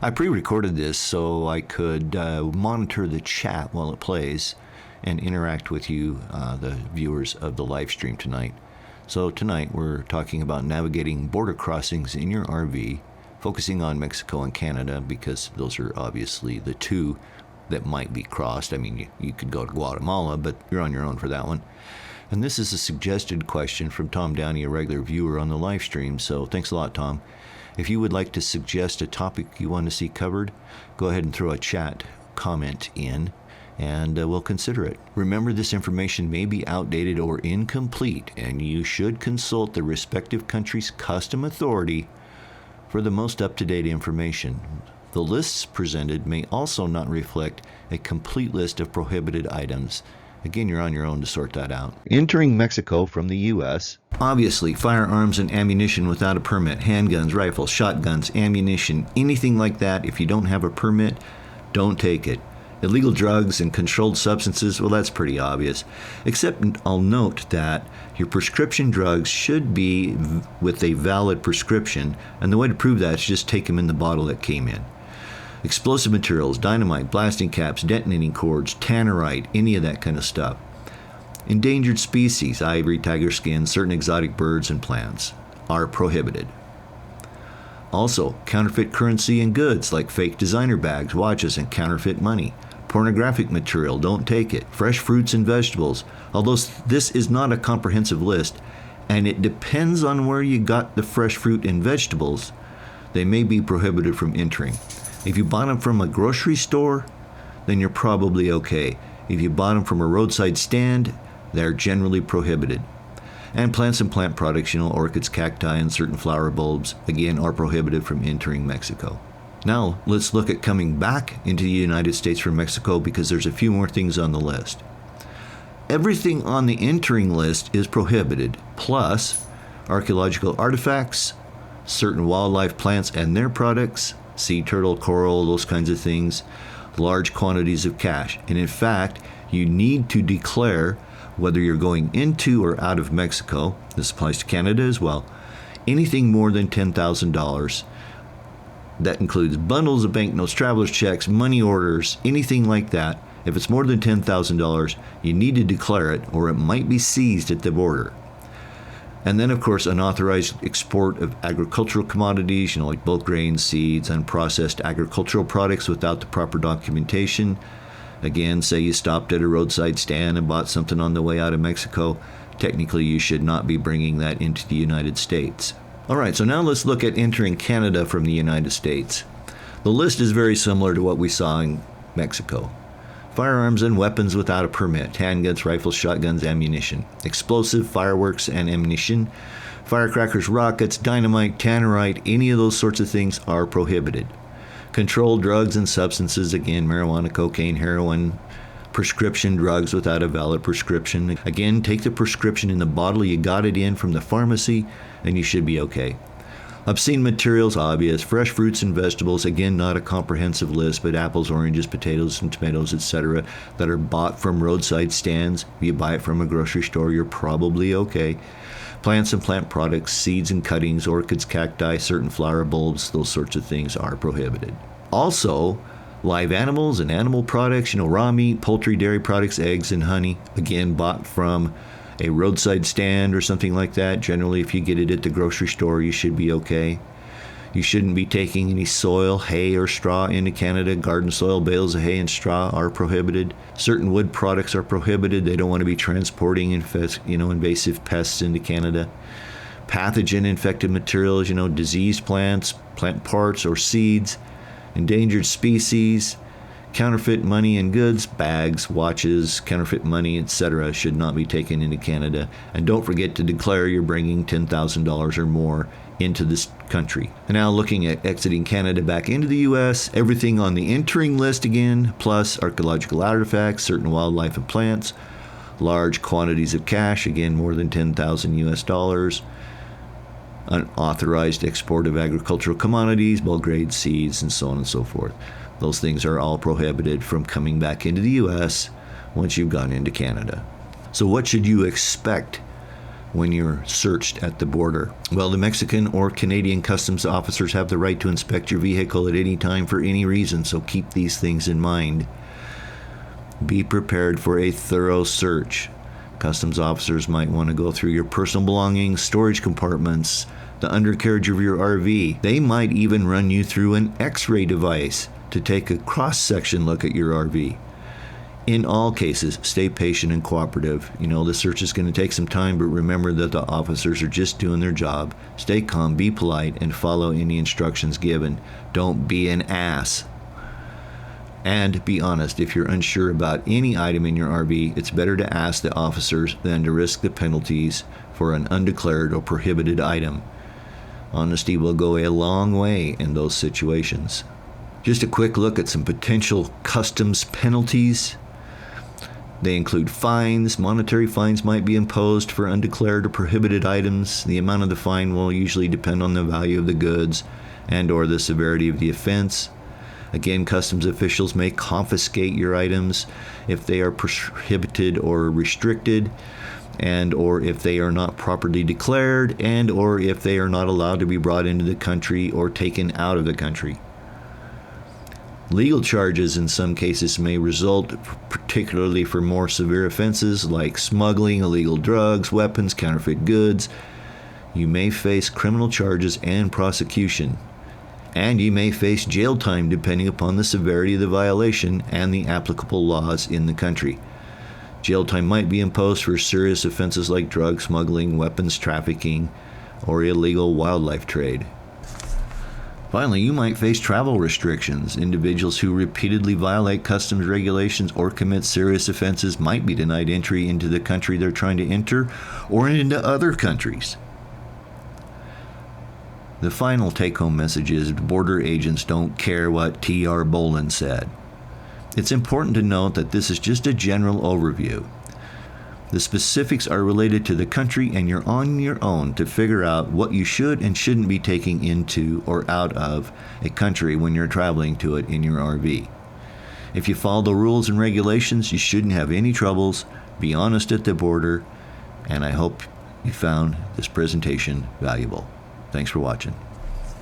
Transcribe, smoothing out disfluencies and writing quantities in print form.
I pre-recorded this so I could monitor the chat while it plays and interact with you, the viewers of the live stream tonight. So tonight we're talking about navigating border crossings in your RV, focusing on Mexico and Canada because those are obviously the two that might be crossed. I mean, you could go to Guatemala, but you're on your own for that one. And this is a suggested question from Tom Downey, a regular viewer on the live stream, so thanks a lot, Tom. If you would like to suggest a topic you want to see covered, go ahead and throw a chat comment in, and we'll consider it. Remember, this information may be outdated or incomplete, and you should consult the respective country's custom authority for the most up-to-date information. The lists presented may also not reflect a complete list of prohibited items. Again, you're on your own to sort that out. Entering Mexico from the U.S. Obviously, firearms and ammunition without a permit, handguns, rifles, shotguns, ammunition, anything like that, if you don't have a permit, don't take it. Illegal drugs and controlled substances, well, that's pretty obvious. Except I'll note that your prescription drugs should be with a valid prescription, and the way to prove that is just take them in the bottle that came in. Explosive materials, dynamite, blasting caps, detonating cords, tannerite, any of that kind of stuff. Endangered species, ivory, tiger skin, certain exotic birds and plants are prohibited. Also, counterfeit currency and goods like fake designer bags, watches, and counterfeit money. Pornographic material, don't take it. Fresh fruits and vegetables, although this is not a comprehensive list, and it depends on where you got the fresh fruit and vegetables, they may be prohibited from entering. If you bought them from a grocery store, then you're probably okay. If you bought them from a roadside stand, they're generally prohibited. And plants and plant products, orchids, cacti, and certain flower bulbs, again, are prohibited from entering Mexico. Now, let's look at coming back into the United States from Mexico because there's a few more things on the list. Everything on the entering list is prohibited, plus archaeological artifacts, certain wildlife plants and their products, sea turtle, coral, those kinds of things, large quantities of cash. And in fact, you need to declare whether you're going into or out of Mexico, this applies to Canada as well, anything more than $10,000. That includes bundles of banknotes, traveler's checks, money orders, anything like that. If it's more than $10,000, you need to declare it or it might be seized at the border. And then, of course, unauthorized export of agricultural commodities, like bulk grains, seeds, unprocessed agricultural products without the proper documentation. Again, say you stopped at a roadside stand and bought something on the way out of Mexico. Technically, you should not be bringing that into the United States. All right, so now let's look at entering Canada from the United States. The list is very similar to what we saw in Mexico. Firearms and weapons without a permit, handguns, rifles, shotguns, ammunition, explosive, fireworks, and ammunition, firecrackers, rockets, dynamite, tannerite, any of those sorts of things are prohibited. Controlled drugs and substances, again, marijuana, cocaine, heroin, prescription drugs without a valid prescription. Again, take the prescription in the bottle you got it in from the pharmacy, and you should be okay. Obscene materials, obvious. Fresh fruits and vegetables, again, not a comprehensive list, but apples, oranges, potatoes, and tomatoes, etc., that are bought from roadside stands. If you buy it from a grocery store, you're probably okay. Plants and plant products, seeds and cuttings, orchids, cacti, certain flower bulbs, those sorts of things are prohibited. Also, live animals and animal products, raw meat, poultry, dairy products, eggs, and honey, again, bought from a roadside stand or something like that. Generally, if you get it at the grocery store, you should be okay. You shouldn't be taking any soil, hay, or straw into Canada. Garden soil, bales of hay and straw are prohibited. Certain wood products are prohibited. They don't want to be transporting invasive pests into Canada. Pathogen infected materials, diseased plants, plant parts or seeds, endangered species, counterfeit money and goods, bags, watches, counterfeit money, etc. should not be taken into Canada. And don't forget to declare you're bringing $10,000 or more into this country. And now looking at exiting Canada back into the U.S., everything on the entering list again, plus archaeological artifacts, certain wildlife and plants, large quantities of cash, again more than 10,000 US dollars, unauthorized export of agricultural commodities, bulk grade seeds, and so on and so forth. Those things are all prohibited from coming back into the U.S. once you've gone into Canada. So what should you expect when you're searched at the border? Well, the Mexican or Canadian customs officers have the right to inspect your vehicle at any time for any reason, so keep these things in mind. Be prepared for a thorough search. Customs officers might want to go through your personal belongings, storage compartments, the undercarriage of your RV. They might even run you through an X-ray device to take a cross-section look at your RV. In all cases, stay patient and cooperative. The search is going to take some time, but remember that the officers are just doing their job. Stay calm, be polite, and follow any instructions given. Don't be an ass. And be honest, if you're unsure about any item in your RV, it's better to ask the officers than to risk the penalties for an undeclared or prohibited item. Honesty will go a long way in those situations. Just a quick look at some potential customs penalties. They include fines. Monetary fines might be imposed for undeclared or prohibited items. The amount of the fine will usually depend on the value of the goods and/or the severity of the offense. Again, customs officials may confiscate your items if they are prohibited or restricted, and/or if they are not properly declared, and/or if they are not allowed to be brought into the country or taken out of the country. Legal charges in some cases may result, particularly for more severe offenses like smuggling, illegal drugs, weapons, counterfeit goods. You may face criminal charges and prosecution, and you may face jail time depending upon the severity of the violation and the applicable laws in the country. Jail time might be imposed for serious offenses like drug smuggling, weapons trafficking, or illegal wildlife trade. Finally, you might face travel restrictions. Individuals who repeatedly violate customs regulations or commit serious offenses might be denied entry into the country they're trying to enter or into other countries. The final take-home message is border agents don't care what T.R. Boland said. It's important to note that this is just a general overview. The specifics are related to the country, and you're on your own to figure out what you should and shouldn't be taking into or out of a country when you're traveling to it in your RV. If you follow the rules and regulations, you shouldn't have any troubles. Be honest at the border, and I hope you found this presentation valuable. Thanks for watching.